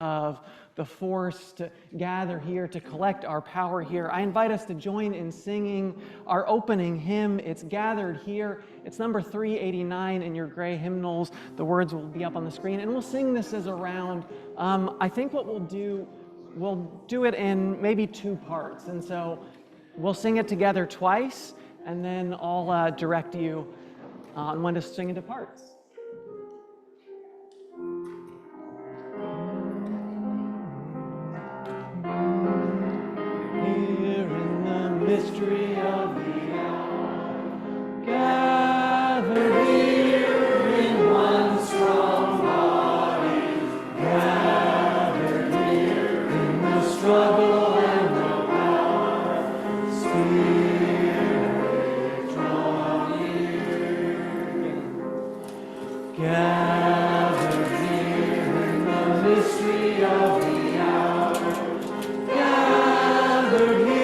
of the force to gather here, to collect our power here. I invite us to join in singing our opening hymn. It's Gathered Here. It's number 389 in your gray hymnals. The words will be up on the screen, and we'll sing this as a round. I think what we'll do it in maybe two parts. And so we'll sing it together twice, and then I'll direct you on when to sing into parts. Mystery of the hour, gathered here in one strong body, gathered here in the struggle and the power, Spirit draw near, gathered here in the mystery of the hour, gathered here.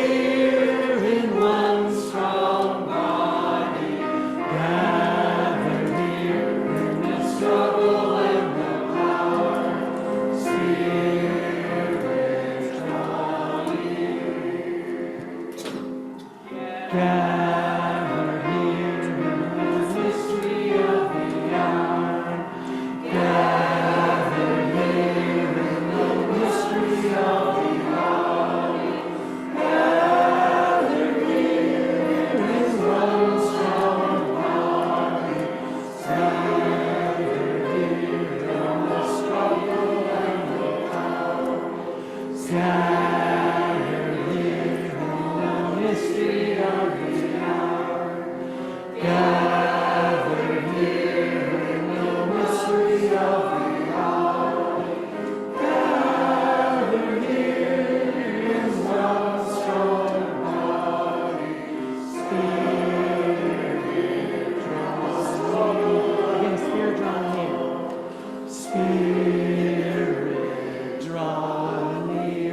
Draw near.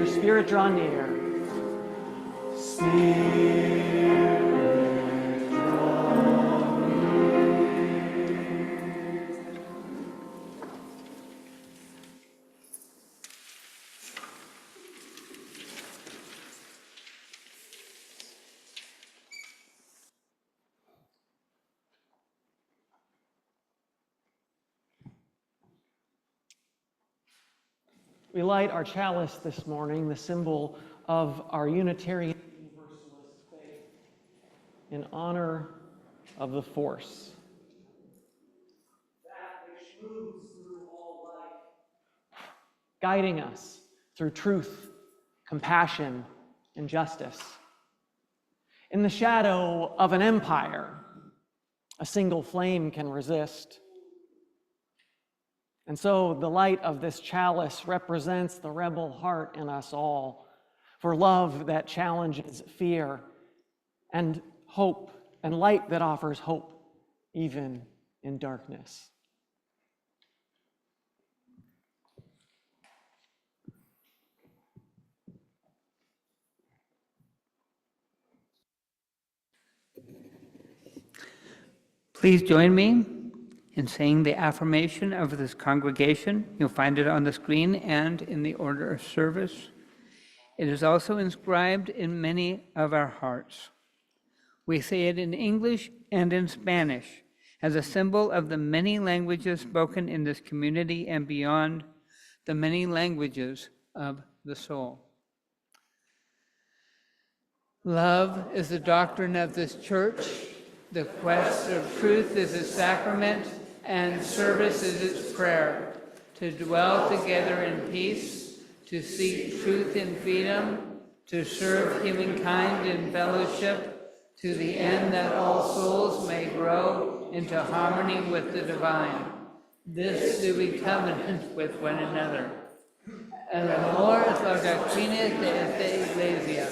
Spirit, draw near. We light our chalice this morning, the symbol of our Unitarian Universalist faith, in honor of the force. That which moves through all life, guiding us through truth, compassion, and justice. In the shadow of an empire, a single flame can resist. And so the light of this chalice represents the rebel heart in us all, for love that challenges fear, and hope, and light that offers hope even in darkness. Please join me in saying the affirmation of this congregation. You'll find it on the screen and in the order of service. It is also inscribed in many of our hearts. We say it in English and in Spanish as a symbol of the many languages spoken in this community and beyond, the many languages of the soul. Love is the doctrine of this church. The quest of truth is its sacrament, and service is its prayer, to dwell together in peace, to seek truth in freedom, to serve humankind in fellowship, to the end that all souls may grow into harmony with the divine. This do we covenant with one another. El amor es la doctrina de esta iglesia,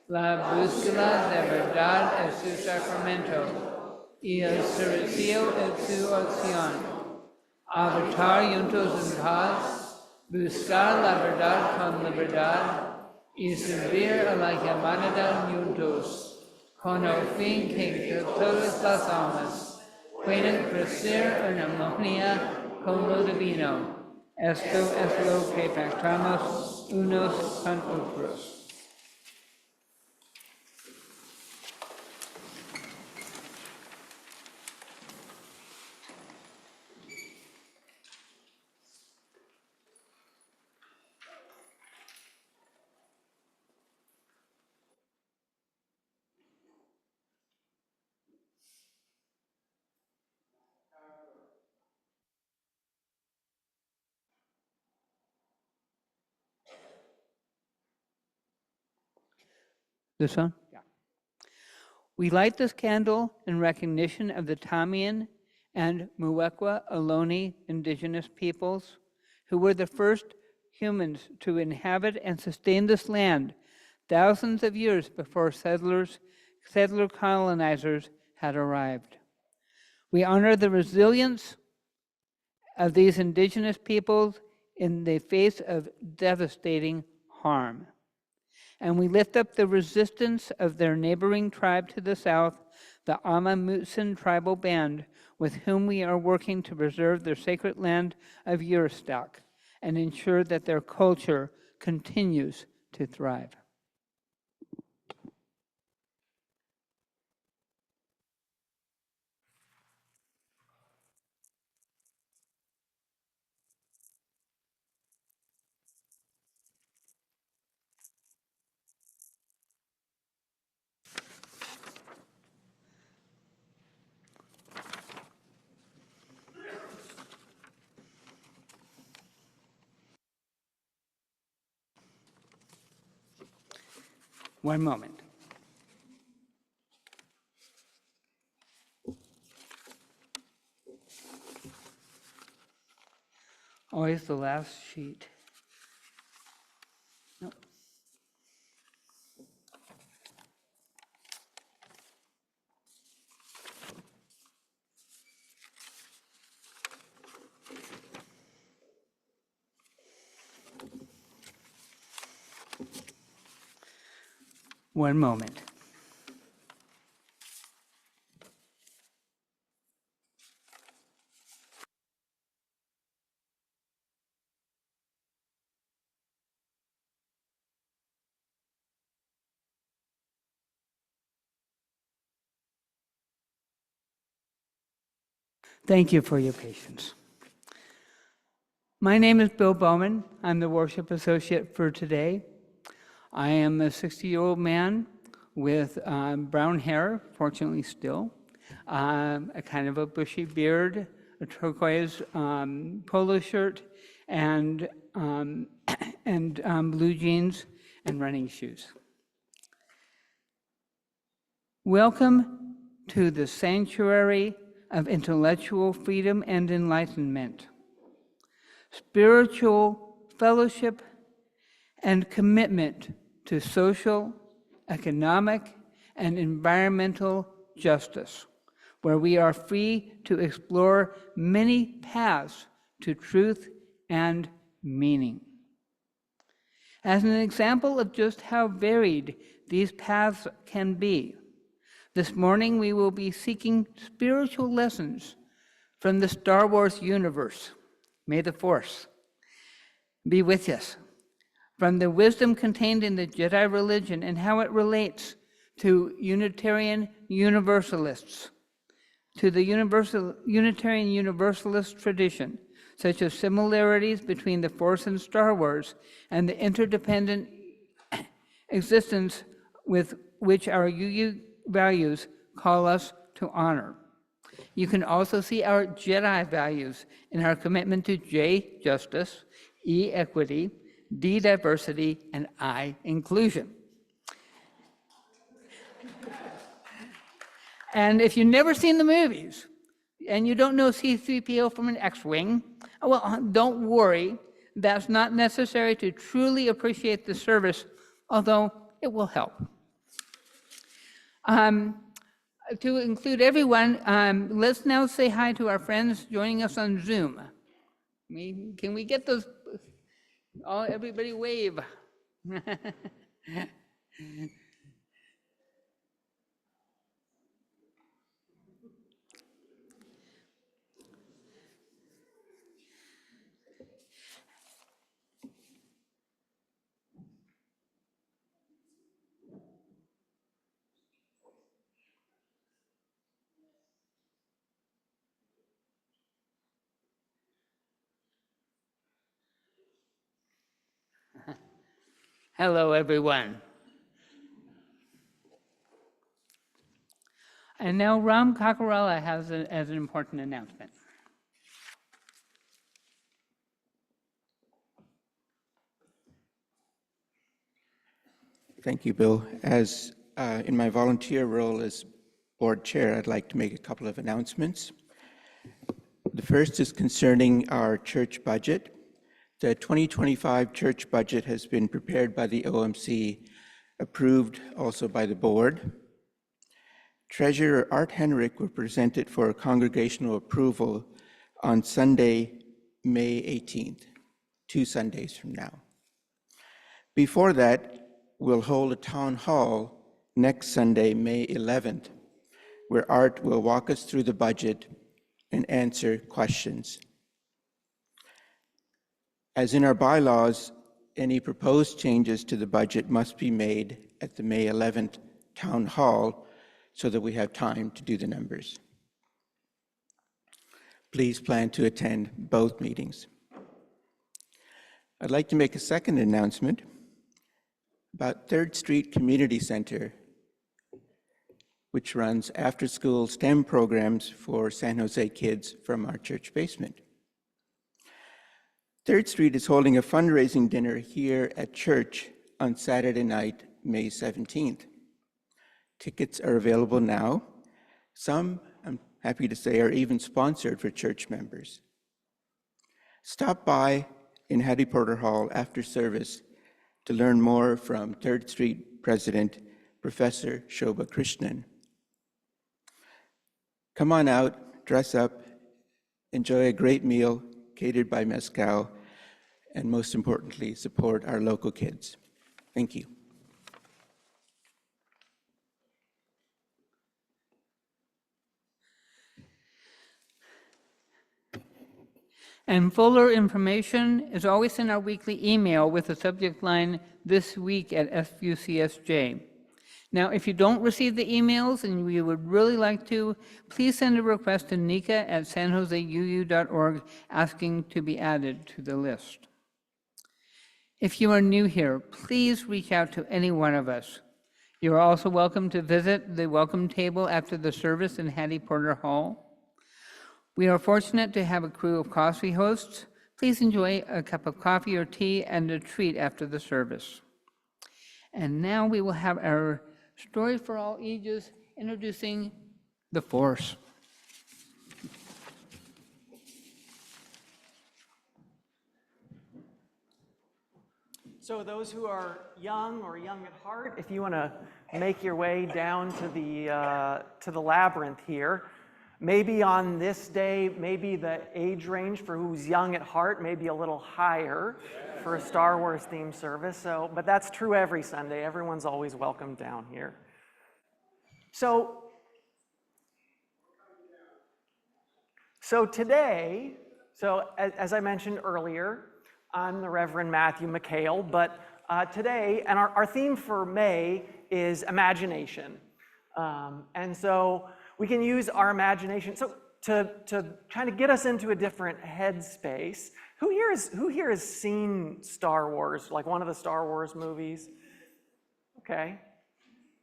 la búsqueda de verdad es su sacramento, y el servicio es su acción. Habitar juntos en paz, buscar la verdad con libertad, y servir a la humanidad juntos, con el fin que todas las almas puedan crecer en armonía con lo divino. esto es lo que pactamos unos con otros. This one? Yeah. We light this candle in recognition of the Tamian and Muwekwa Ohlone indigenous peoples, who were the first humans to inhabit and sustain this land thousands of years before settler colonizers had arrived. We honor the resilience of these indigenous peoples in the face of devastating harm. And we lift up the resistance of their neighboring tribe to the south, the Ama Mutsun tribal band, with whom we are working to preserve their sacred land of Eurostok and ensure that their culture continues to thrive. One moment. Always the last sheet. No. One moment. Thank you for your patience. My name is Bill Bowman. I'm the worship associate for today. I am a 60-year-old man with brown hair, fortunately still, a kind of a bushy beard, a turquoise polo shirt, and blue jeans and running shoes. Welcome to the sanctuary of intellectual freedom and enlightenment, spiritual fellowship, and commitment to social, economic, and environmental justice, where we are free to explore many paths to truth and meaning. As an example of just how varied these paths can be, this morning we will be seeking spiritual lessons from the Star Wars universe. May the Force be with us. From the wisdom contained in the Jedi religion and how it relates to Unitarian Universalists, to the Unitarian Universalist tradition, such as similarities between the Force and Star Wars and the interdependent existence with which our UU values call us to honor. You can also see our Jedi values in our commitment to J, justice, E, equity, D, diversity, and I, inclusion. And if you've never seen the movies, and you don't know C-3PO from an X-Wing, well, don't worry. That's not necessary to truly appreciate the service, although it will help. To include everyone, let's now say hi to our friends joining us on Zoom. Can we get those? Oh, everybody wave. Hello, everyone. And now Ram Kakarala has an important announcement. Thank you, Bill. As in my volunteer role as board chair, I'd like to make a couple of announcements. The first is concerning our church budget. The 2025 church budget has been prepared by the OMC, approved also by the board. Treasurer Art Henrik will present it for congregational approval on Sunday, May 18th, 2 Sundays from now. Before that, we'll hold a town hall next Sunday, May 11th, where Art will walk us through the budget and answer questions. As in our bylaws, any proposed changes to the budget must be made at the May 11th town hall so that we have time to do the numbers. Please plan to attend both meetings. I'd like to make a second announcement about 3rd Street Community Center, which runs after-school STEM programs for San Jose kids from our church basement. 3rd Street is holding a fundraising dinner here at church on Saturday night, May 17th. Tickets are available now. Some, I'm happy to say, are even sponsored for church members. Stop by in Hattie Porter Hall after service to learn more from 3rd Street President, Professor Shobha Krishnan. Come on out, dress up, enjoy a great meal catered by McHale, and most importantly, support our local kids. Thank you. And fuller information is always in our weekly email with the subject line, "This Week at FUCSJ." Now, if you don't receive the emails and you would really like to, please send a request to nika at sanjoseuu.org asking to be added to the list. If you are new here, please reach out to any one of us. You are also welcome to visit the welcome table after the service in Hattie Porter Hall. We are fortunate to have a crew of coffee hosts. Please enjoy a cup of coffee or tea and a treat after the service. And now we will have our Story for All Ages introducing the Force. So those who are young or young at heart, if you want to make your way down to the labyrinth here, maybe on this day, maybe the age range for who's young at heart may be a little higher for a Star Wars themed service. But that's true every Sunday. Everyone's always welcome down here. So today, as I mentioned earlier, I'm the Reverend Matthew McHale, but today, and our theme for May is imagination. And so we can use our imagination to kind of get us into a different headspace. Who here has seen Star Wars, like one of the Star Wars movies? Okay,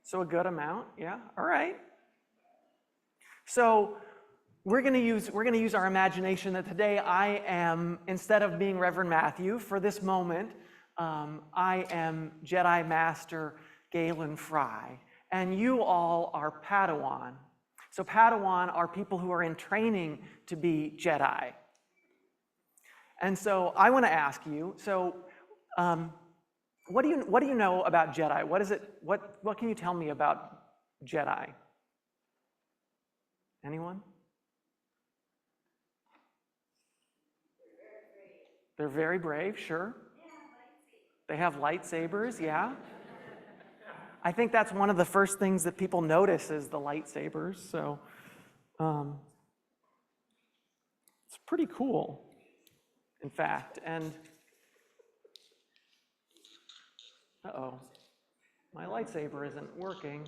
so a good amount, yeah, all right. So we're gonna use our imagination that today I am, instead of being Reverend Matthew, for this moment, I am Jedi Master Galen Fry, and you all are Padawan. So Padawan are people who are in training to be Jedi. And so I want to ask you, what do you know about Jedi? What can you tell me about Jedi? Anyone? They're very brave, sure. They have lightsabers, yeah. I think that's one of the first things that people notice is the lightsabers, so it's pretty cool, in fact. And uh-oh, my lightsaber isn't working.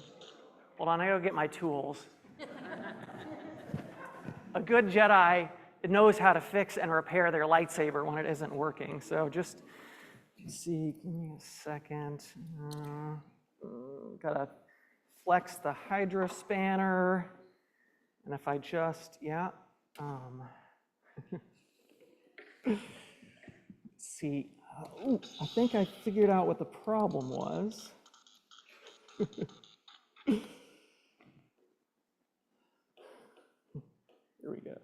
Hold on, I gotta get my tools. A good Jedi knows how to fix and repair their lightsaber when it isn't working, so just Let's see, give me a second. Gotta flex the hydro spanner. And if I just, let's see. I think I figured out what the problem was. Here we go.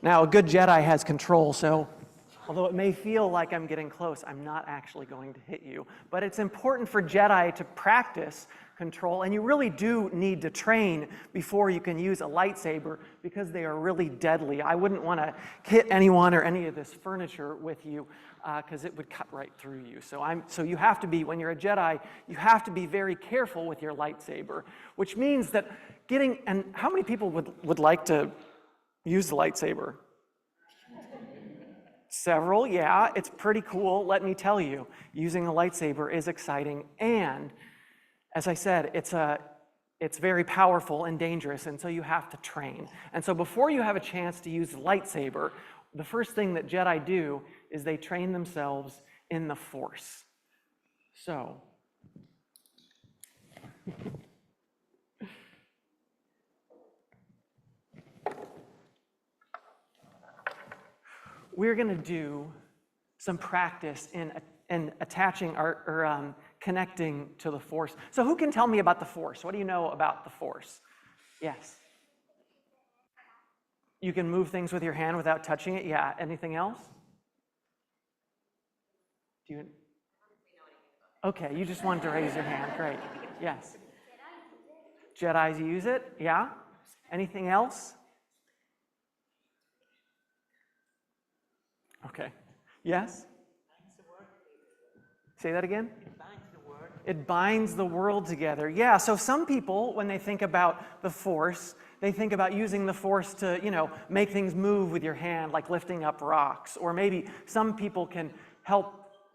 Now, a good Jedi has control, so although it may feel like I'm getting close, I'm not actually going to hit you. But it's important for Jedi to practice control, and you really do need to train before you can use a lightsaber because they are really deadly. I wouldn't want to hit anyone or any of this furniture with you because it would cut right through you. So you have to be, when you're a Jedi, you have to be very careful with your lightsaber, which means that and how many people would like to use the lightsaber? Several, yeah, it's pretty cool. Let me tell you, using a lightsaber is exciting, and as I said, it's very powerful and dangerous, and so you have to train. And so before you have a chance to use the lightsaber, the first thing that Jedi do is they train themselves in the Force. So, we're going to do some practice in attaching or connecting to the Force. So who can tell me about the Force? What do you know about the Force? Yes. You can move things with your hand without touching it? Yeah. Anything else? Do you? Okay, you just wanted to raise your hand. Great. Yes. Jedis use it? Yeah. Anything else? Okay. Yes? Say that again? It binds the world together. Yeah, so some people, when they think about the Force, they think about using the Force to, make things move with your hand, like lifting up rocks. Or maybe some people can help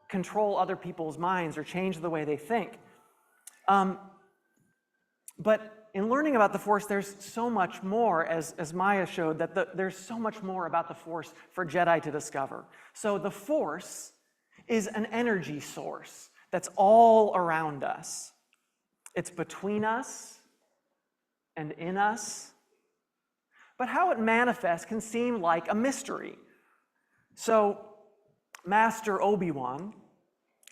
control other people's minds or change the way they think. But in learning about the Force, there's so much more, as Maya showed, that there's so much more about the Force for Jedi to discover. So the Force is an energy source that's all around us. It's between us and in us. But how it manifests can seem like a mystery. So Master Obi-Wan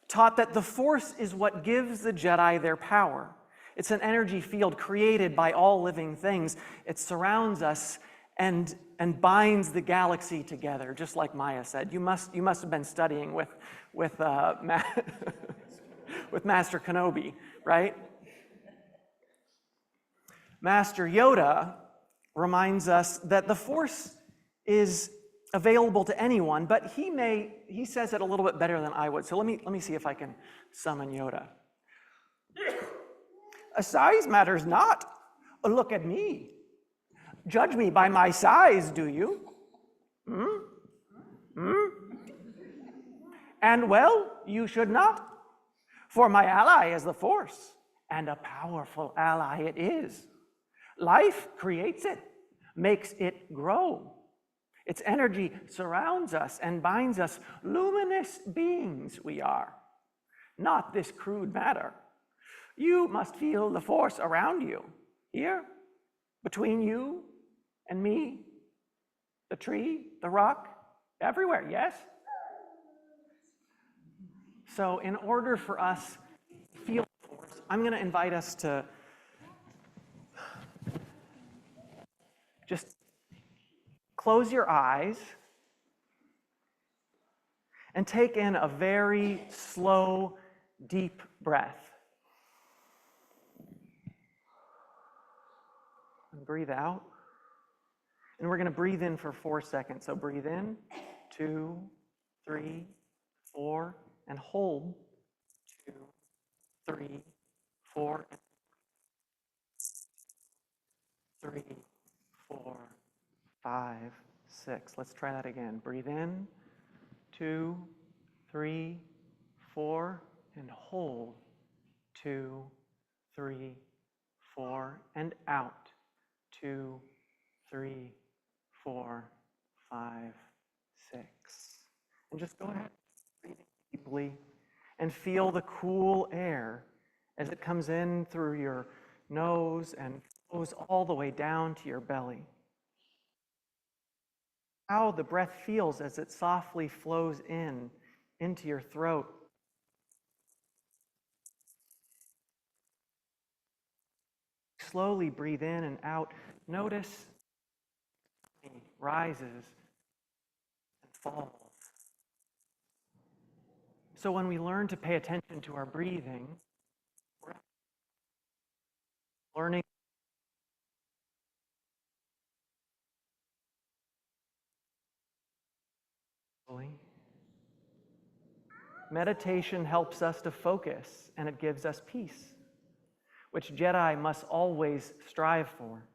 taught that the Force is what gives the Jedi their power. It's an energy field created by all living things. It surrounds us and binds the galaxy together, just like Maya said. You must have been studying with Master Kenobi, right? Master Yoda reminds us that the Force is available to anyone, but he says it a little bit better than I would. So let me see if I can summon Yoda. A size matters not. Look at me. Judge me by my size, do you? And well, you should not. For my ally is the Force, and a powerful ally it is. Life creates it, makes it grow. Its energy surrounds us and binds us. Luminous beings we are, not this crude matter. You must feel the Force around you, here, between you and me, the tree, the rock, everywhere, yes? So in order for us to feel the Force, I'm going to invite us to just close your eyes and take in a very slow, deep breath. And breathe out. And we're going to breathe in for 4 seconds. So breathe in, 2, 3, 4, and hold, 2, 3, 4, 3, 4, 5, 6. Let's try that again. Breathe in, 2, 3, 4, and hold, 2, 3, 4, and out. 2, 3, 4, 5, 6. And just go ahead, breathe deeply, and feel the cool air as it comes in through your nose and flows all the way down to your belly. How the breath feels as it softly flows into your throat. Slowly breathe in and out. Notice it rises and falls. So when we learn to pay attention to our breathing, we're learning. Meditation helps us to focus, and it gives us peace, which Jedi must always strive for.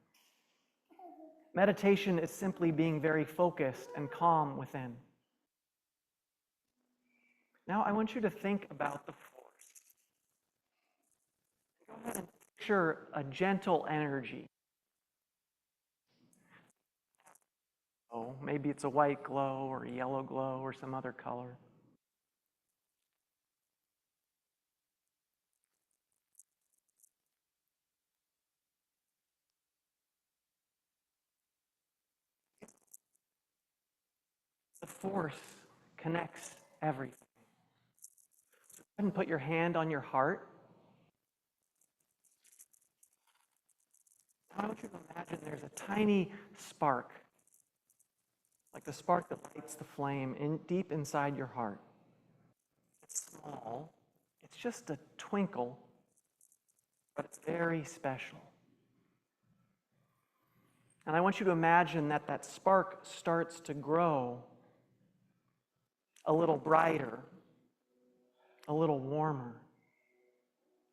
Meditation is simply being very focused and calm within. Now I want you to think about the Force. Go ahead and picture a gentle energy. Oh, maybe it's a white glow or a yellow glow or some other color. The Force connects everything. So go ahead and put your hand on your heart. I want you to imagine there's a tiny spark, like the spark that lights the flame deep inside your heart. It's small, it's just a twinkle, but it's very special. And I want you to imagine that that spark starts to grow a little brighter, a little warmer.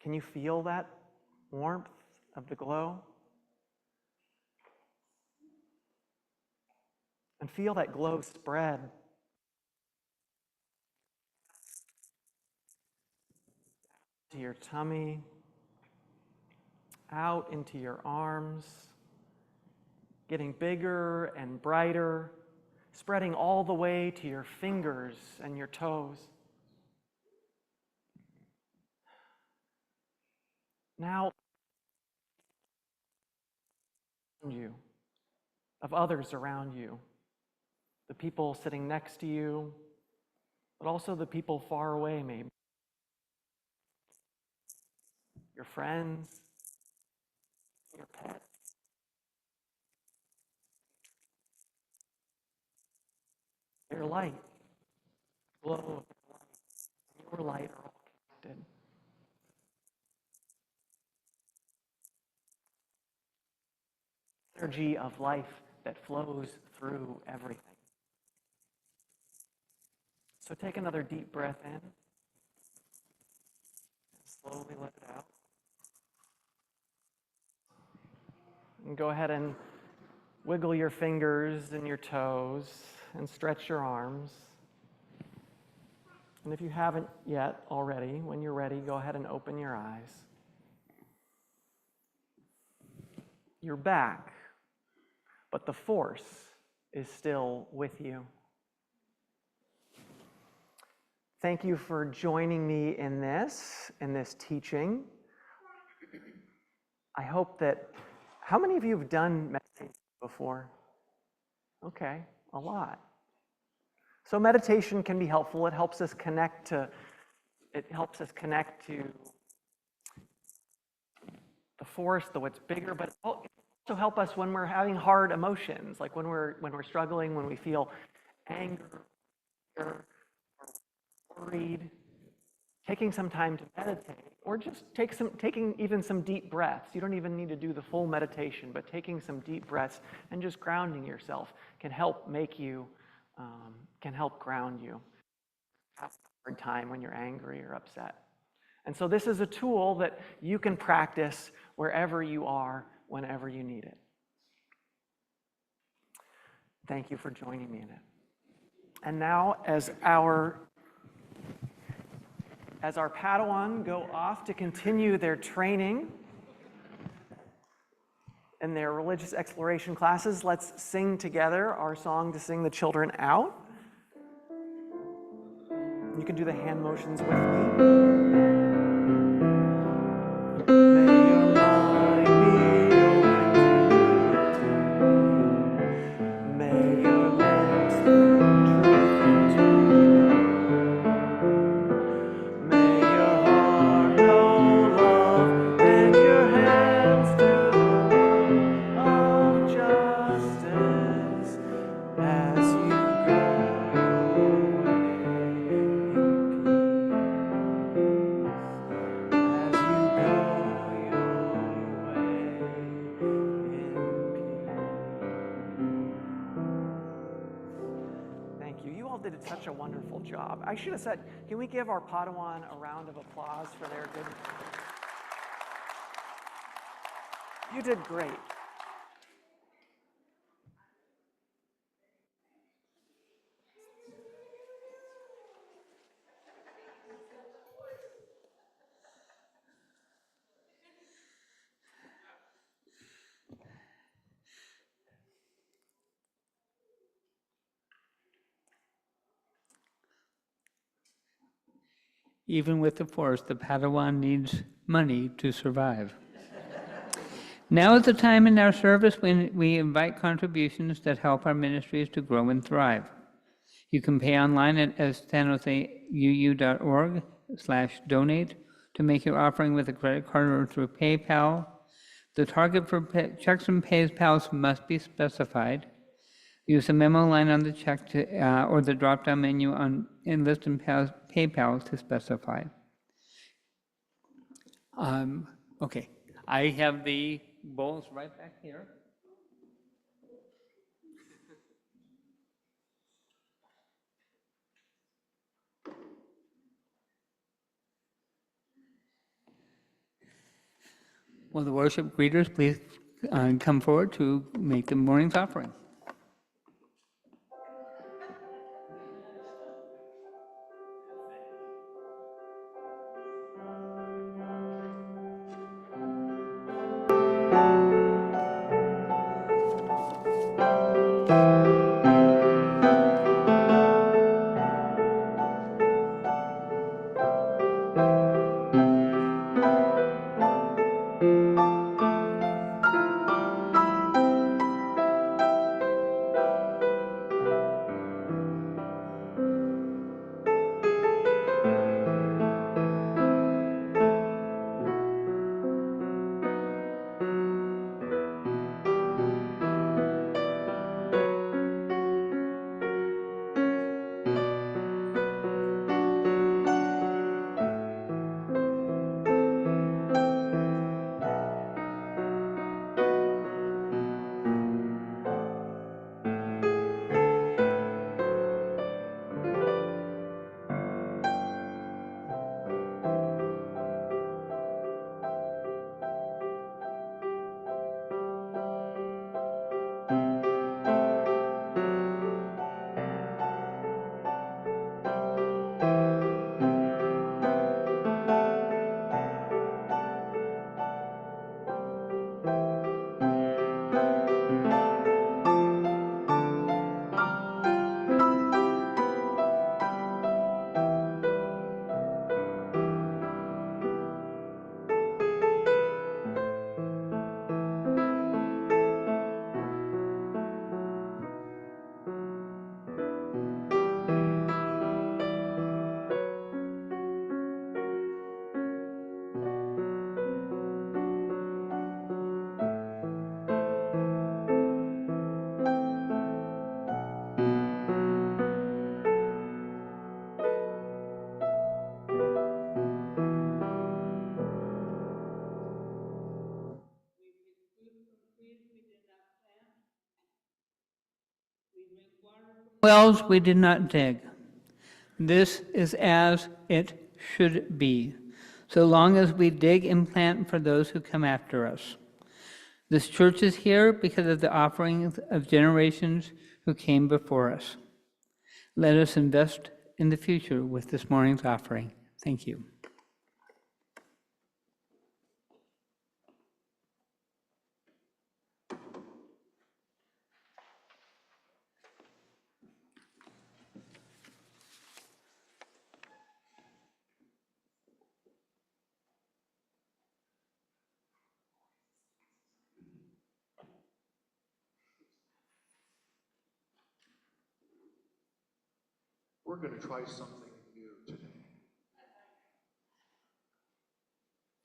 Can you feel that warmth of the glow? And feel that glow spread to your tummy, out into your arms, getting bigger and brighter, spreading all the way to your fingers and your toes. Now, you, of others around you, the people sitting next to you, but also the people far away, maybe. Your friends, your pets. Your light, glow of your light, and your light are all connected. Energy of life that flows through everything. So take another deep breath in and slowly let it out. And go ahead and wiggle your fingers and your toes and stretch your arms. And if you haven't yet already, when you're ready, go ahead and open your eyes. You're back, but the Force is still with you. Thank you for joining me in this teaching. I hope that, how many of you have done meditation before? Okay, a lot. So meditation can be helpful. It helps us connect to the Force, the what's bigger, but it also help us when we're having hard emotions, like when we're struggling, when we feel anger or worried. Taking some time to meditate, or just taking even some deep breaths. You don't even need to do the full meditation, but taking some deep breaths and just grounding yourself can help ground you. Have a hard time when you're angry or upset. And so this is a tool that you can practice wherever you are, whenever you need it. Thank you for joining me in it. And now, as our Padawan go off to continue their training in their religious exploration classes, let's sing together our song to sing the children out. You can do the hand motions with me. May your mind be awakened. May your lips speak truth into you. May your heart know love and your hands do the work of justice as you go your way in peace. As you go your way in peace. Thank you. You all did such a wonderful job. I should have said, can we give our Padawan a round of applause for their good? You did great. Even with the force, the Padawan needs money to survive. Now is the time in our service when we invite contributions that help our ministries to grow and thrive. You can pay online at sanjoseuu.org/donate to make your offering with a credit card or through PayPal. The target for checks and PayPals must be specified. Use the memo line on the check or the drop-down menu on Enlist and PayPal to specify. Okay, I have the bowls right back here. Will the worship greeters please come forward to make the morning's offering? Wells we did not dig. This is as it should be, so long as we dig and plant for those who come after us. This church is here because of the offerings of generations who came before us. Let us invest in the future with this morning's offering. Thank you. we're going to try something new today.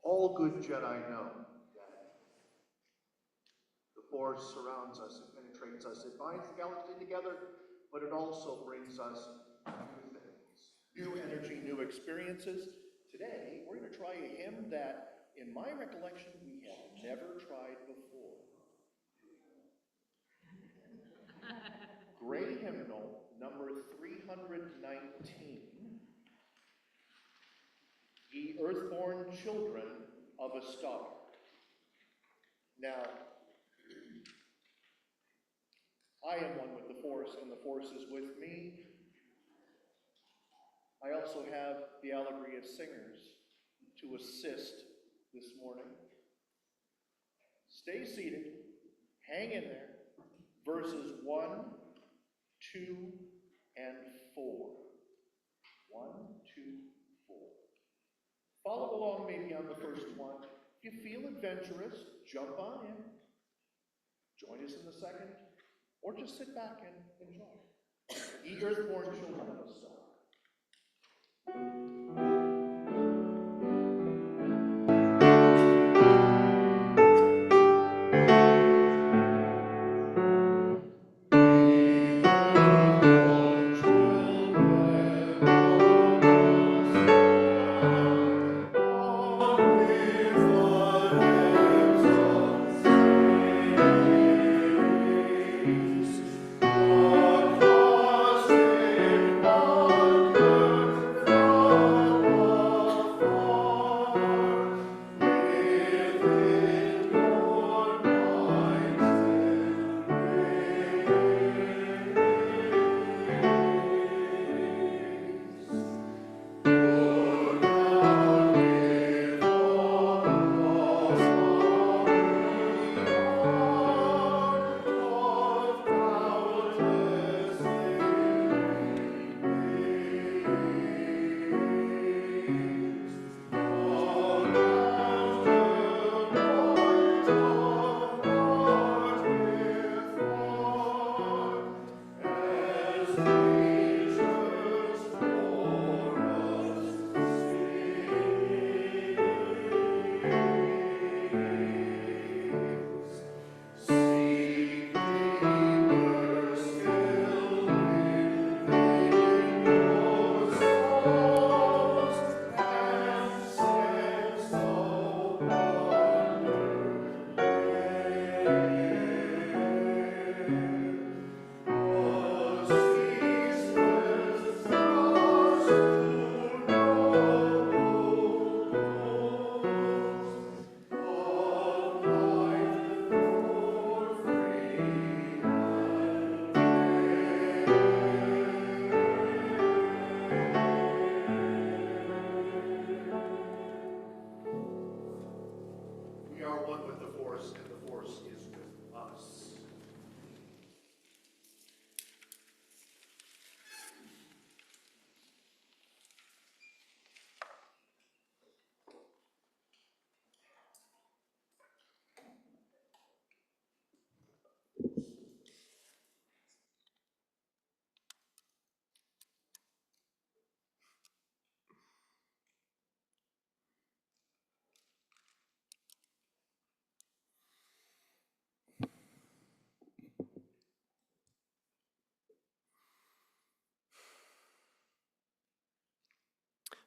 All good Jedi know that the Force surrounds us, it penetrates us, it binds the galaxy together, but it also brings us new things, new energy, new experiences. Today, we're going to try a hymn that, in my recollection, we have never tried before. Gray Hymnal, number 319. Ye earthborn children of a star. Now, I am one with the Force, and the Force is with me. I also have the Allegory of Singers to assist this morning. Stay seated, hang in there. Verses 1, 2, and 4. 1, 2, 4. Follow along maybe on the first one. If you feel adventurous, jump on in. Join us in the second, or just sit back and enjoy. Ye earthborn children of the star.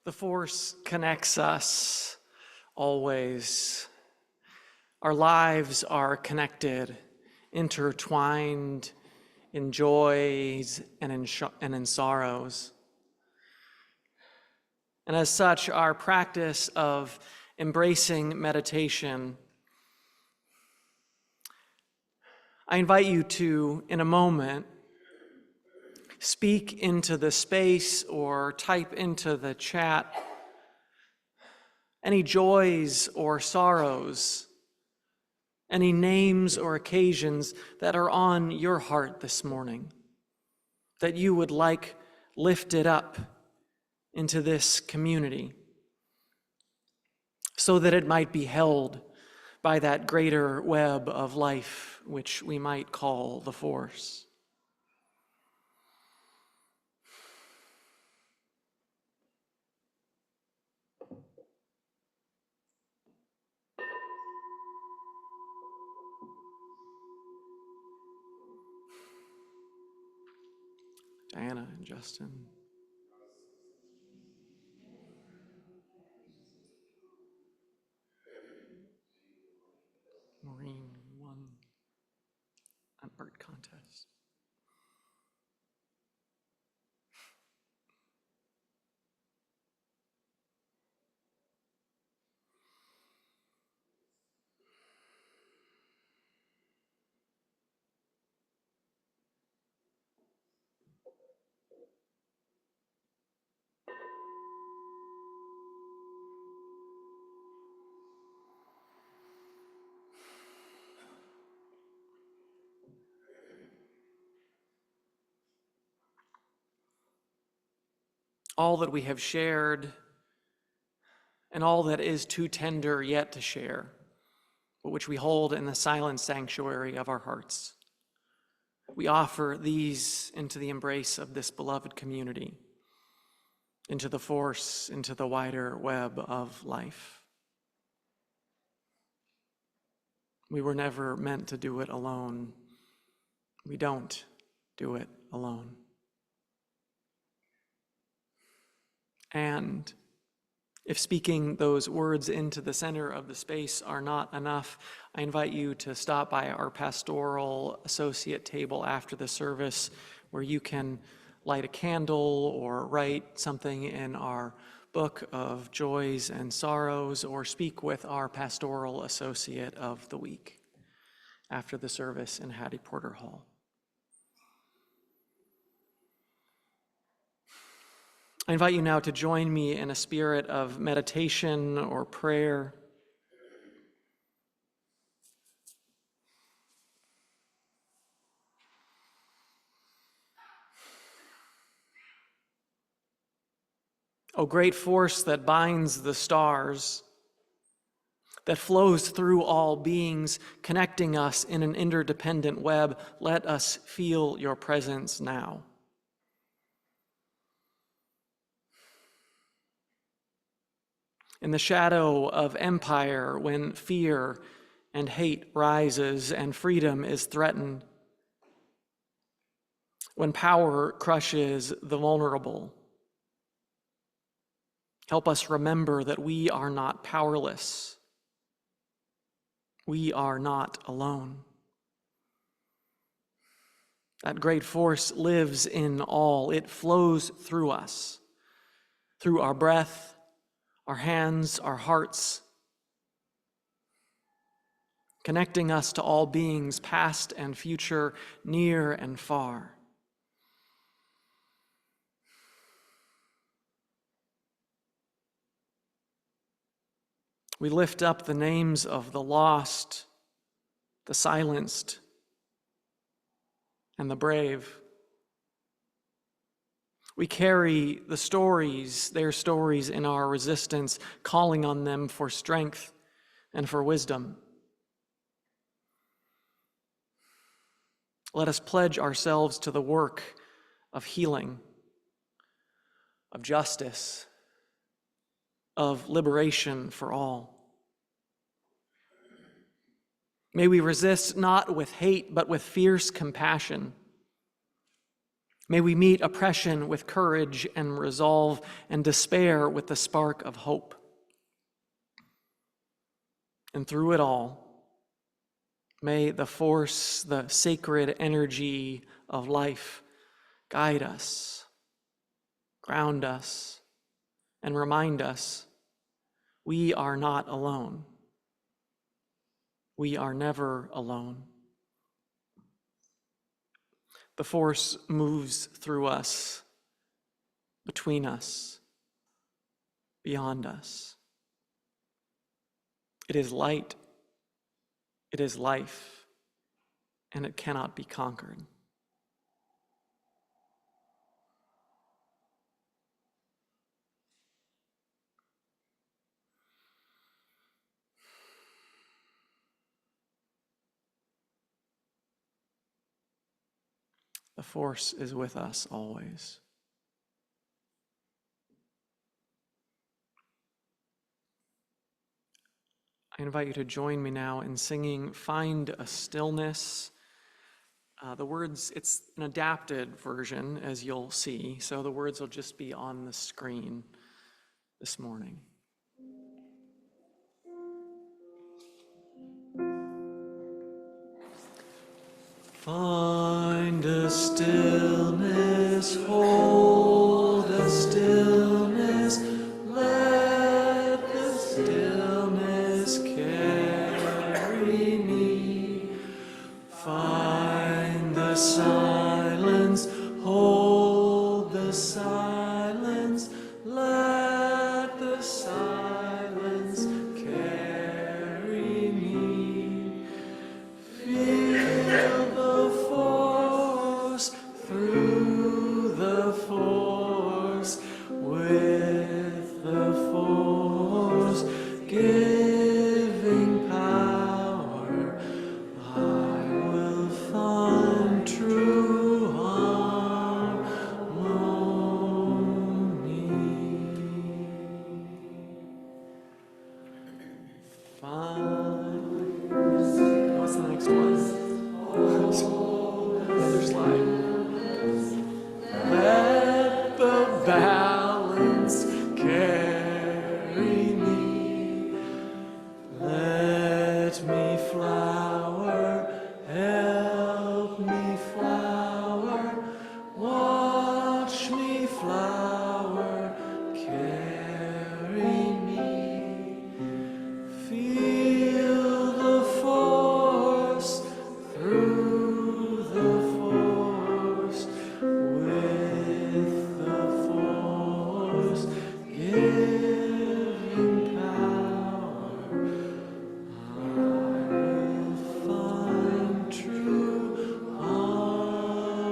The Force connects us always. Our lives are connected, intertwined in joys and in sorrows. And as such, our practice of embracing meditation, I invite you to, in a moment, speak into the space or type into the chat any joys or sorrows, any names or occasions that are on your heart this morning, that you would like lifted up into this community, so that it might be held by that greater web of life which we might call the Force. Diana and Justin. Maureen won an art contest. All that we have shared and all that is too tender yet to share, but which we hold in the silent sanctuary of our hearts. We offer these into the embrace of this beloved community, into the force, into the wider web of life. We were never meant to do it alone. We don't do it alone. And if speaking those words into the center of the space are not enough, I invite you to stop by our pastoral associate table after the service, where you can light a candle or write something in our book of joys and sorrows, or speak with our pastoral associate of the week after the service in Hattie Porter Hall. I invite you now to join me in a spirit of meditation or prayer. O great force that binds the stars, that flows through all beings, connecting us in an interdependent web, let us feel your presence now. In the shadow of empire, when fear and hate rises and freedom is threatened, when power crushes the vulnerable, help us remember that we are not powerless. We are not alone. That great force lives in all. It flows through us, through our breath, our hands, our hearts, connecting us to all beings, past and future, near and far. We lift up the names of the lost, the silenced, and the brave. We carry the stories, their stories, in our resistance, calling on them for strength and for wisdom. Let us pledge ourselves to the work of healing, of justice, of liberation for all. May we resist not with hate, but with fierce compassion. May we meet oppression with courage and resolve, and despair with the spark of hope. And through it all, may the force, the sacred energy of life guide us, ground us, and remind us we are not alone. We are never alone. The force moves through us, between us, beyond us. It is light, it is life, and it cannot be conquered. The force is with us always. I invite you to join me now in singing "Find a Stillness," The words, it's an adapted version, as you'll see, so the words will just be on the screen this morning. Find a stillness, hold a stillness, let the stillness carry me. Find the silence, hold the silence, let the silence carry me. Feel the force through the force, with the force giving power. I will find true harmony. What's the next one? Another slide. Let the balance carry me. Let me flower, help me flower, watch me flower, carry me. Feel the force through the force, with the force giving power. I will find true harmony.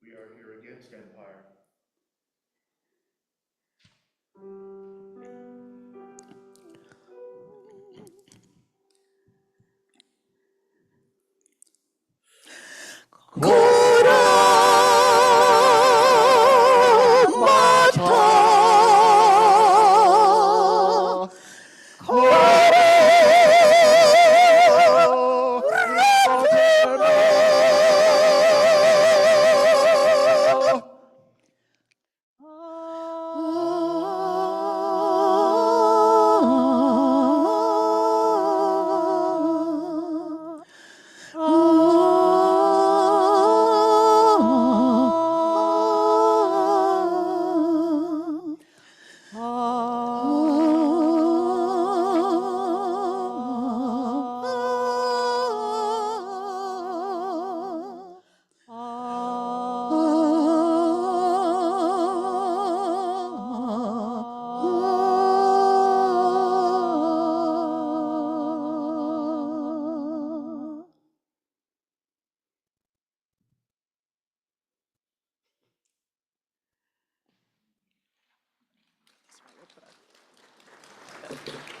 We are here against empire.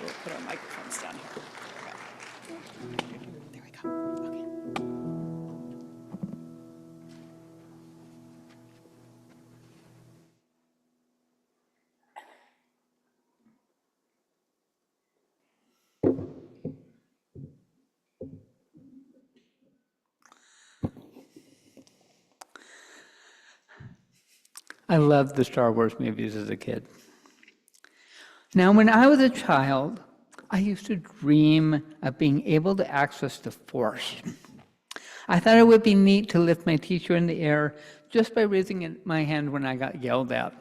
We'll put our microphones down here. There we go. Okay. I loved the Star Wars movies as a kid. Now, when I was a child, I used to dream of being able to access the Force. I thought it would be neat to lift my teacher in the air just by raising my hand when I got yelled at.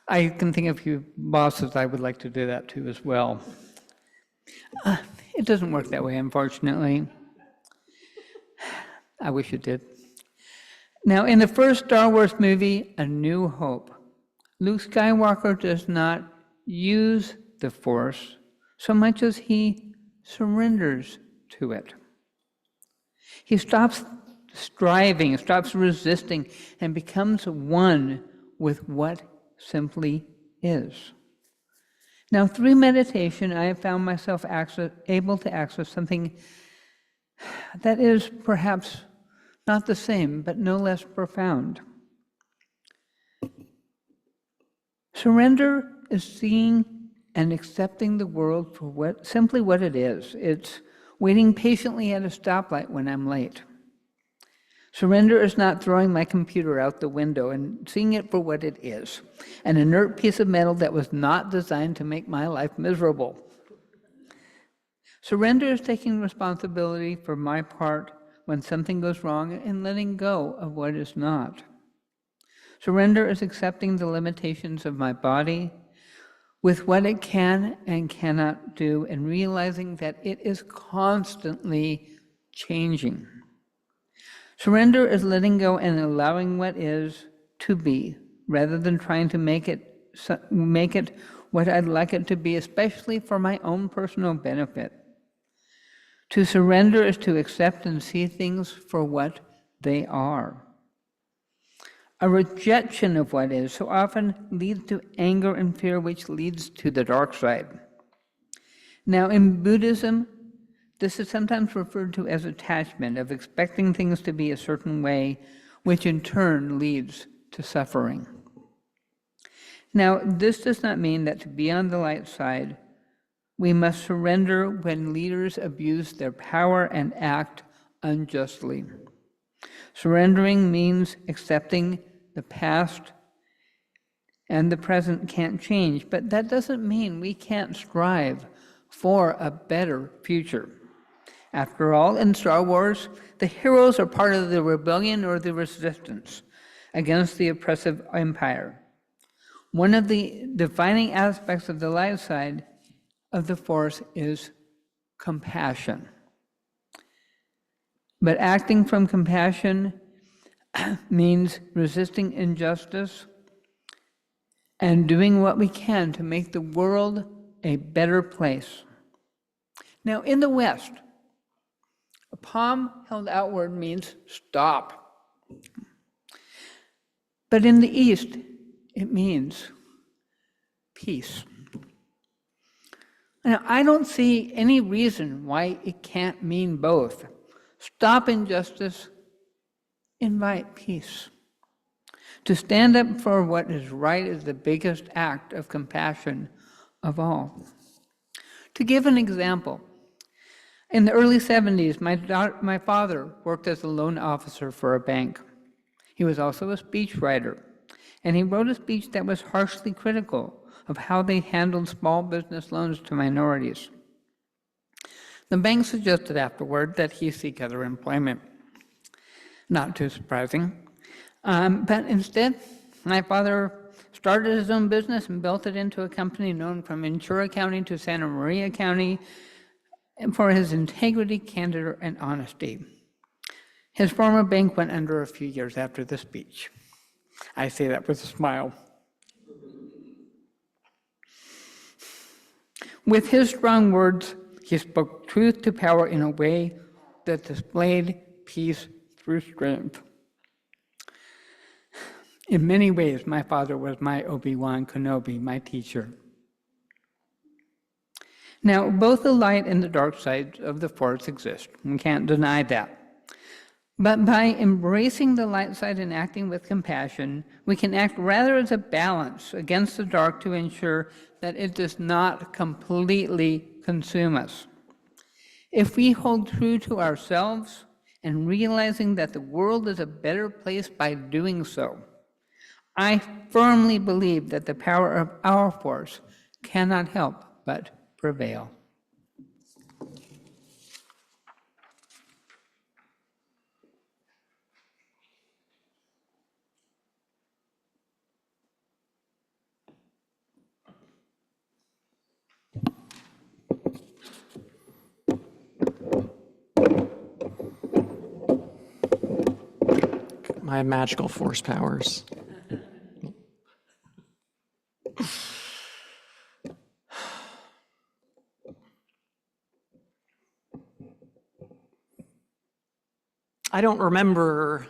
I can think of a few bosses I would like to do that to as well. It doesn't work that way, unfortunately. I wish it did. Now, in the first Star Wars movie, A New Hope, Luke Skywalker does not use the Force so much as he surrenders to it. He stops striving, stops resisting, and becomes one with what simply is. Now, through meditation, I have found myself able to access something that is perhaps not the same, but no less profound. Surrender is seeing and accepting the world for simply what it is. It's waiting patiently at a stoplight when I'm late. Surrender is not throwing my computer out the window and seeing it for what it is, an inert piece of metal that was not designed to make my life miserable. Surrender is taking responsibility for my part when something goes wrong and letting go of what is not. Surrender is accepting the limitations of my body with what it can and cannot do and realizing that it is constantly changing. Surrender is letting go and allowing what is to be rather than trying to make it what I'd like it to be, especially for my own personal benefit. To surrender is to accept and see things for what they are. A rejection of what is so often leads to anger and fear, which leads to the dark side. Now, in Buddhism, this is sometimes referred to as attachment, of expecting things to be a certain way, which in turn leads to suffering. Now, this does not mean that to be on the light side, we must surrender when leaders abuse their power and act unjustly. Surrendering means accepting the past and the present can't change, but that doesn't mean we can't strive for a better future. After all, in Star Wars, the heroes are part of the rebellion or the resistance against the oppressive empire. One of the defining aspects of the light side of the Force is compassion. But acting from compassion means resisting injustice and doing what we can to make the world a better place. Now, in the West, a palm held outward means stop. But in the East, it means peace. Now, I don't see any reason why it can't mean both. Stop injustice, invite peace. To stand up for what is right is the biggest act of compassion of all. To give an example, in the early 70s, my father worked as a loan officer for a bank. He was also a speechwriter, and he wrote a speech that was harshly critical of how they handled small business loans to minorities. The bank suggested afterward that he seek other employment. Not too surprising. But instead, my father started his own business and built it into a company known from Ventura County to Santa Maria County for his integrity, candor, and honesty. His former bank went under a few years after the speech. I say that with a smile. With his strong words, he spoke truth to power in a way that displayed peace through strength. In many ways, my father was my Obi-Wan Kenobi, my teacher. Now, both the light and the dark sides of the Force exist. We can't deny that. But by embracing the light side and acting with compassion, we can act rather as a balance against the dark to ensure that it does not completely consume us. If we hold true to ourselves and realizing that the world is a better place by doing so, I firmly believe that the power of our force cannot help but prevail. My magical force powers. I don't remember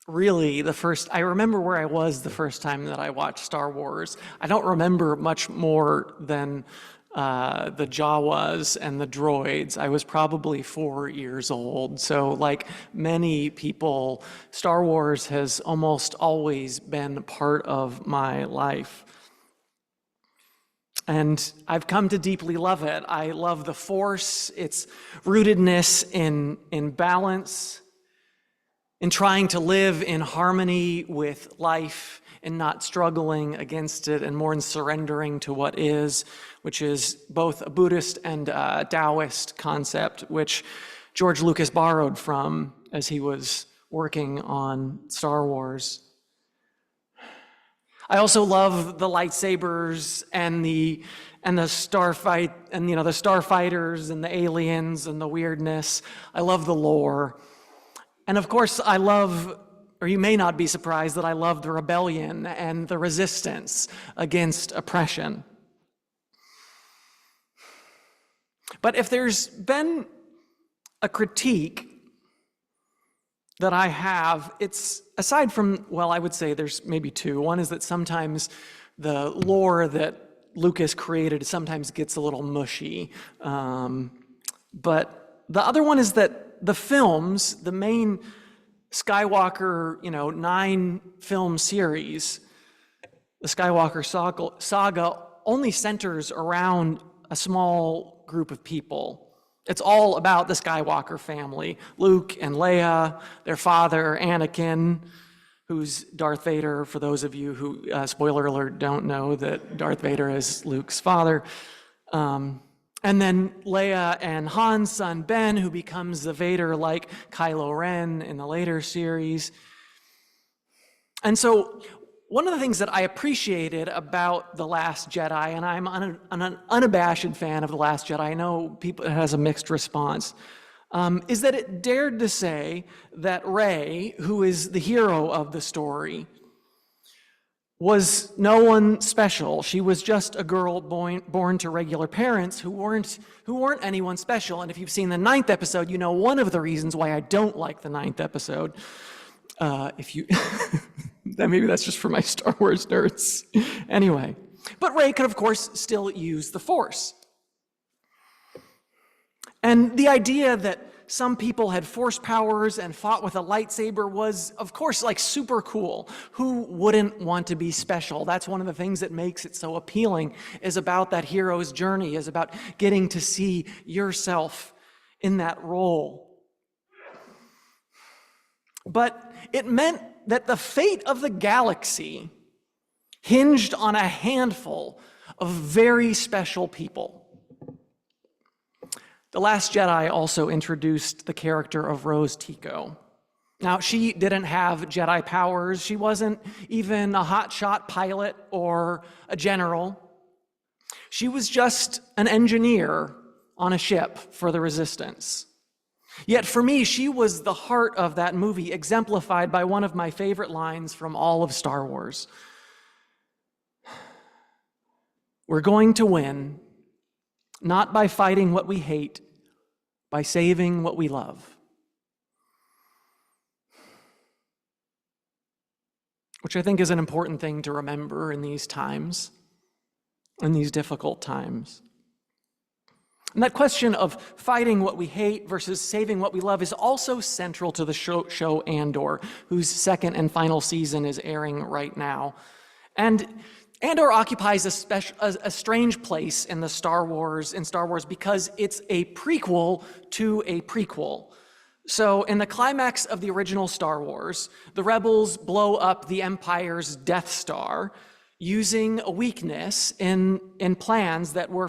really I remember where I was the first time that I watched Star Wars. I don't remember much more than the Jawas and the droids. I was probably 4 years old. So like many people, Star Wars has almost always been part of my life. And I've come to deeply love it. I love the Force, its rootedness in balance, in trying to live in harmony with life and not struggling against it, and more in surrendering to what is, which is both a Buddhist and a Taoist concept, which George Lucas borrowed from as he was working on Star Wars. I also love the lightsabers and the starfight, and the starfighters and the aliens and the weirdness. I love the lore. And of course, I love, or you may not be surprised that I love the rebellion and the resistance against oppression. But if there's been a critique that I have, it's aside from, well, I would say there's maybe two. One is that sometimes the lore that Lucas created sometimes gets a little mushy. But the other one is that the films, the main Skywalker, 9-film series, the Skywalker saga only centers around a small group of people. It's all about the Skywalker family, Luke and Leia, their father, Anakin, who's Darth Vader, for those of you who, spoiler alert, don't know that Darth Vader is Luke's father. And then Leia and Han's son, Ben, who becomes the Vader like Kylo Ren in the later series. And so one of the things that I appreciated about The Last Jedi, and I'm an unabashed fan of The Last Jedi, I know it has a mixed response, is that it dared to say that Rey, who is the hero of the story, was no one special. She was just a girl born to regular parents who weren't anyone special. And if you've seen the 9th episode, you know one of the reasons why I don't like the 9th episode. Maybe that's just for my Star Wars nerds. Anyway, but Rey could, of course, still use the Force. And the idea that some people had force powers and fought with a lightsaber was, of course, like super cool. Who wouldn't want to be special? That's one of the things that makes it so appealing, is about that hero's journey, is about getting to see yourself in that role. But it meant that the fate of the galaxy hinged on a handful of very special people. The Last Jedi also introduced the character of Rose Tico. Now, she didn't have Jedi powers. She wasn't even a hotshot pilot or a general. She was just an engineer on a ship for the Resistance. Yet for me, she was the heart of that movie, exemplified by one of my favorite lines from all of Star Wars. We're going to win, not by fighting what we hate, by saving what we love. Which I think is an important thing to remember in these times, in these difficult times. And that question of fighting what we hate versus saving what we love is also central to the show Andor, whose second and final season is airing right now. And Andor occupies a strange place in Star Wars because it's a prequel to a prequel. So in the climax of the original Star Wars, the rebels blow up the Empire's Death Star using a weakness in plans that were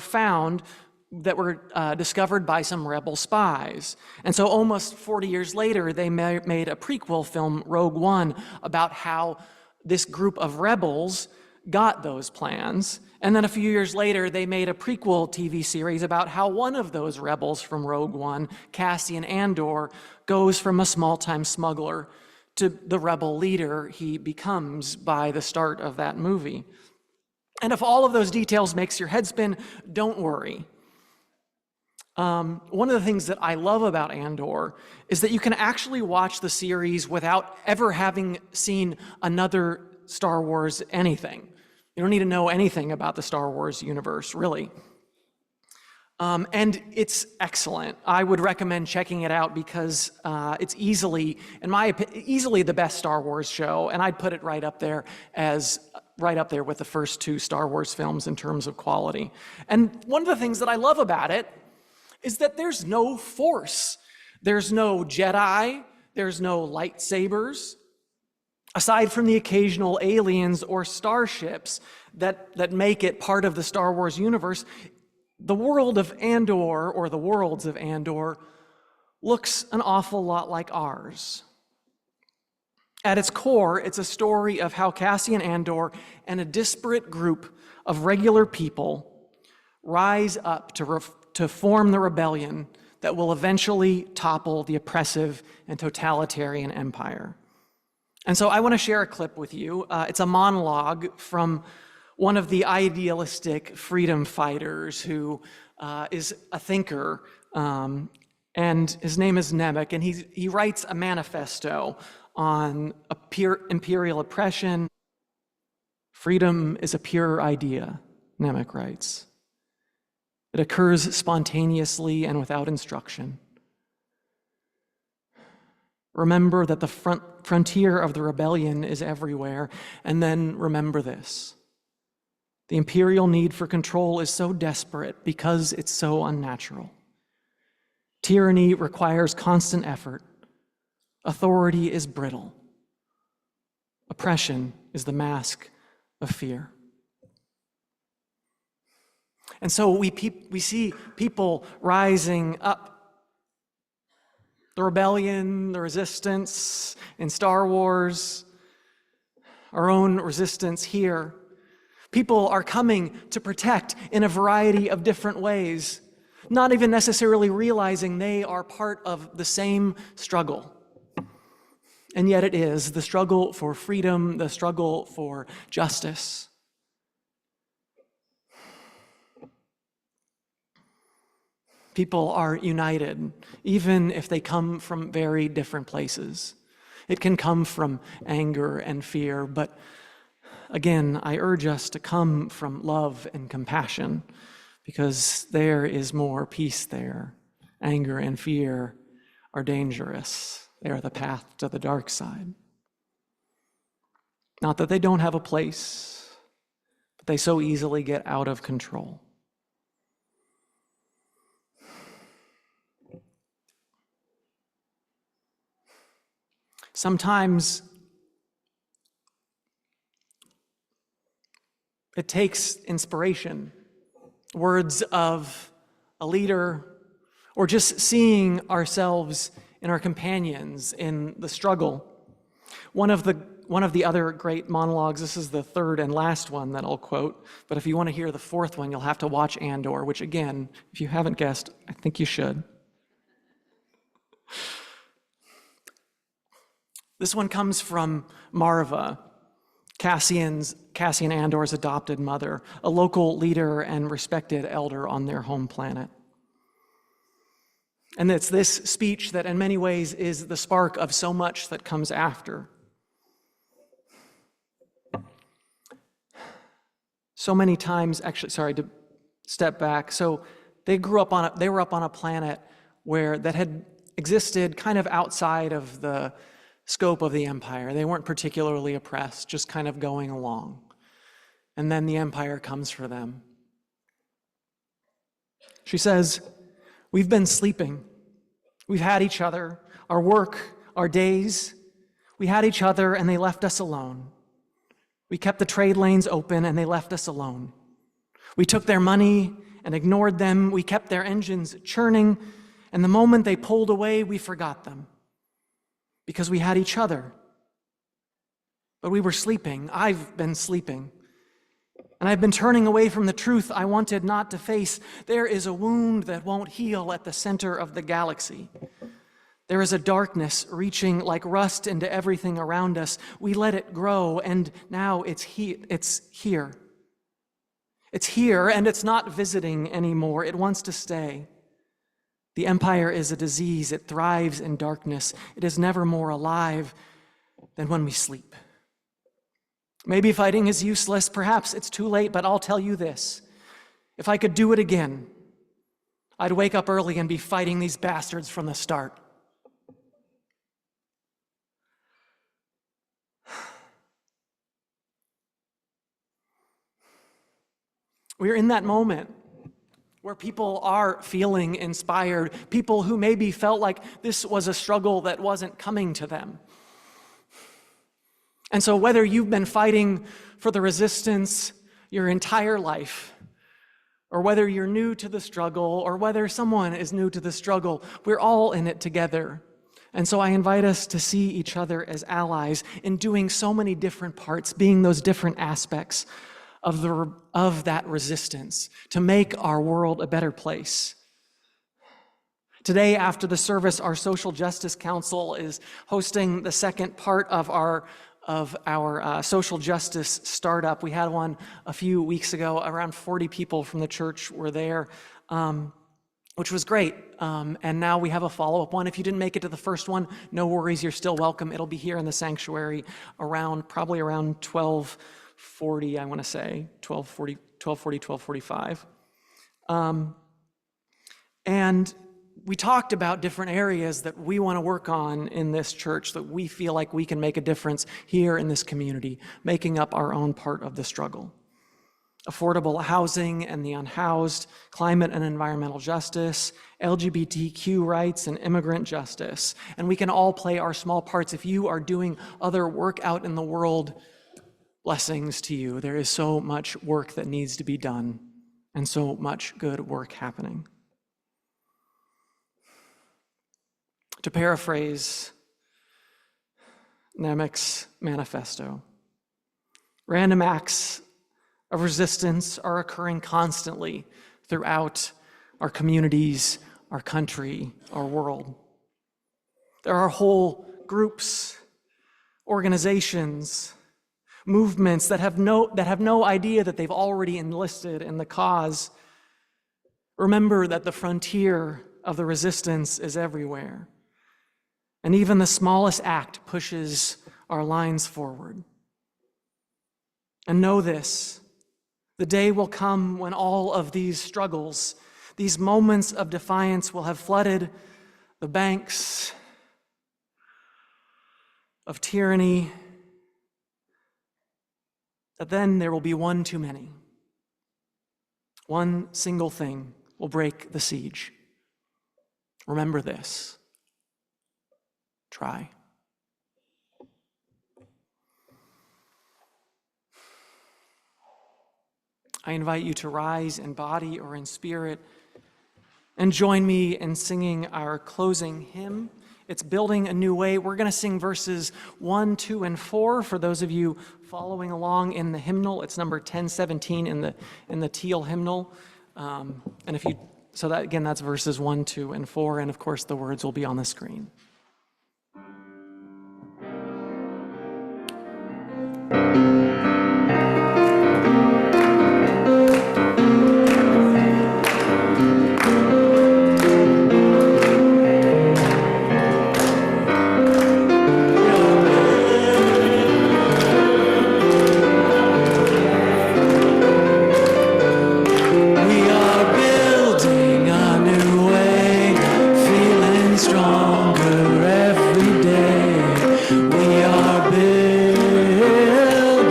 discovered by some rebel spies. And so almost 40 years later, they made a prequel film, Rogue One, about how this group of rebels got those plans. And then a few years later, they made a prequel TV series about how one of those rebels from Rogue One, Cassian Andor, goes from a small-time smuggler to the rebel leader he becomes by the start of that movie. And if all of those details makes your head spin, don't worry. One of the things that I love about Andor is that you can actually watch the series without ever having seen another Star Wars anything. You don't need to know anything about the Star Wars universe, really. And it's excellent. I would recommend checking it out because it's easily, in my opinion, easily the best Star Wars show, and I'd put it right up there with the first two Star Wars films in terms of quality. And one of the things that I love about it is that there's no Force. There's no Jedi. There's no lightsabers. Aside from the occasional aliens or starships that make it part of the Star Wars universe, the world of Andor, or the worlds of Andor, looks an awful lot like ours. At its core, it's a story of how Cassian Andor and a disparate group of regular people rise up to form the rebellion that will eventually topple the oppressive and totalitarian empire. And so I want to share a clip with you. It's a monologue from one of the idealistic freedom fighters who is a thinker, and his name is Nemec, and he writes a manifesto on imperial oppression. Freedom is a pure idea, Nemec writes. It occurs spontaneously and without instruction. Remember that the frontier of the rebellion is everywhere, and then remember this. The imperial need for control is so desperate because it's so unnatural. Tyranny requires constant effort. Authority is brittle. Oppression is the mask of fear. And so we see people rising up. The rebellion, the resistance in Star Wars, our own resistance here. People are coming to protect in a variety of different ways, not even necessarily realizing they are part of the same struggle. And yet it is the struggle for freedom, the struggle for justice. People are united, even if they come from very different places. It can come from anger and fear, but again, I urge us to come from love and compassion, because there is more peace there. Anger and fear are dangerous. They are the path to the dark side. Not that they don't have a place, but they so easily get out of control. Sometimes it takes inspiration, words of a leader, or just seeing ourselves and our companions in the struggle. One of the other great monologues, this is the third and last one that I'll quote, but if you want to hear the fourth one, you'll have to watch Andor, which again, if you haven't guessed, I think you should. This one comes from Marva, Cassian Andor's adopted mother, a local leader and respected elder on their home planet. And it's this speech that in many ways is the spark of so much that comes after. So many times, actually, sorry to step back. So they were up on a planet that had existed kind of outside of the scope of the empire. They weren't particularly oppressed, just kind of going along. And then the empire comes for them. She says, "We've been sleeping. We've had each other. our work, our days. We had each other and they left us alone. We kept the trade lanes open and they left us alone. We took their money and ignored them. We kept their engines churning, and the moment they pulled away, we forgot them because we had each other. But we were sleeping. I've been sleeping. And I've been turning away from the truth I wanted not to face. There is a wound that won't heal at the center of the galaxy. There is a darkness reaching like rust into everything around us. We let it grow, and now it's here. It's here, and it's not visiting anymore. It wants to stay. The empire is a disease. It thrives in darkness. It is never more alive than when we sleep. Maybe fighting is useless. Perhaps it's too late, but I'll tell you this. If I could do it again, I'd wake up early and be fighting these bastards from the start. We're in that moment where people are feeling inspired, people who maybe felt like this was a struggle that wasn't coming to them. And so whether you've been fighting for the resistance your entire life, or whether you're new to the struggle, or whether someone is new to the struggle, we're all in it together. And so I invite us to see each other as allies in doing so many different parts, being those different aspects of that resistance to make our world a better place. Today, after the service, our Social Justice Council is hosting the second part of our social justice startup. We had one a few weeks ago. Around 40 people from the church were there, which was great. And now we have a follow-up one. If you didn't make it to the first one, no worries, you're still welcome. It'll be here in the sanctuary probably around 12:40, I want to say, 12:45. And we talked about different areas that we want to work on in this church, that we feel like we can make a difference here in this community, making up our own part of the struggle. Affordable housing and the unhoused, climate and environmental justice, LGBTQ rights and immigrant justice. And we can all play our small parts. If you are doing other work out in the world, blessings to you. There is so much work that needs to be done and so much good work happening. To paraphrase Nemec's manifesto, random acts of resistance are occurring constantly throughout our communities, our country, our world. There are whole groups, organizations, movements that have no idea that they've already enlisted in the cause. Remember that the frontier of the resistance is everywhere. And even the smallest act pushes our lines forward. And know this, the day will come when all of these struggles, these moments of defiance will have flooded the banks of tyranny, that then there will be one too many. One single thing will break the siege. Remember this. Try. I invite you to rise in body or in spirit and join me in singing our closing hymn. It's Building a New Way. We're going to sing verses 1, 2, and 4 for those of you following along in the hymnal. It's number 1017 in the teal hymnal. That's verses 1, 2, and 4, and of course the words will be on the screen. Stronger every day. We are building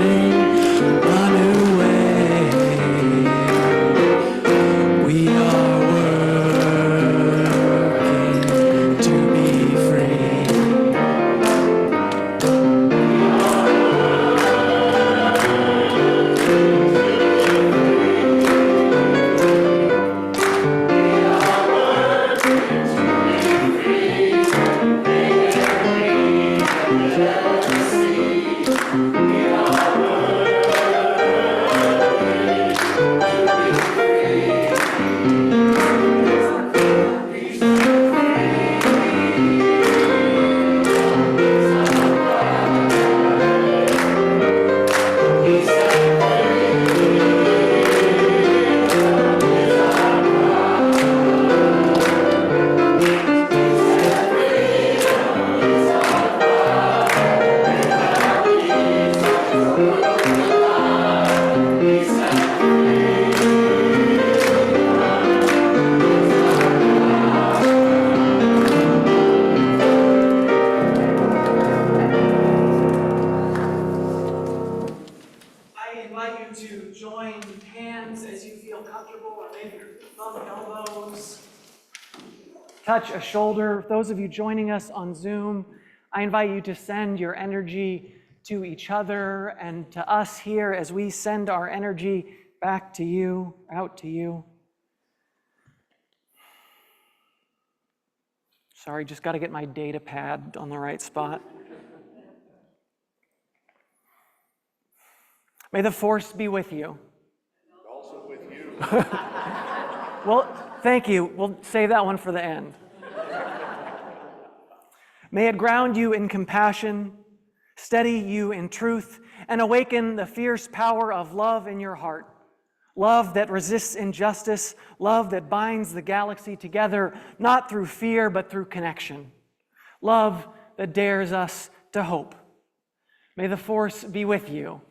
you to join hands as you feel comfortable, or maybe your thumb elbows touch a shoulder. Those of you joining us on Zoom, I invite you to send your energy to each other and to us here as we send our energy back to you, out to you. Sorry, just got to get my data pad on the right spot. May the force be with you. Also with you. Well, thank you. We'll save that one for the end. May it ground you in compassion, steady you in truth, and awaken the fierce power of love in your heart. Love that resists injustice, love that binds the galaxy together, not through fear, but through connection. Love that dares us to hope. May the force be with you.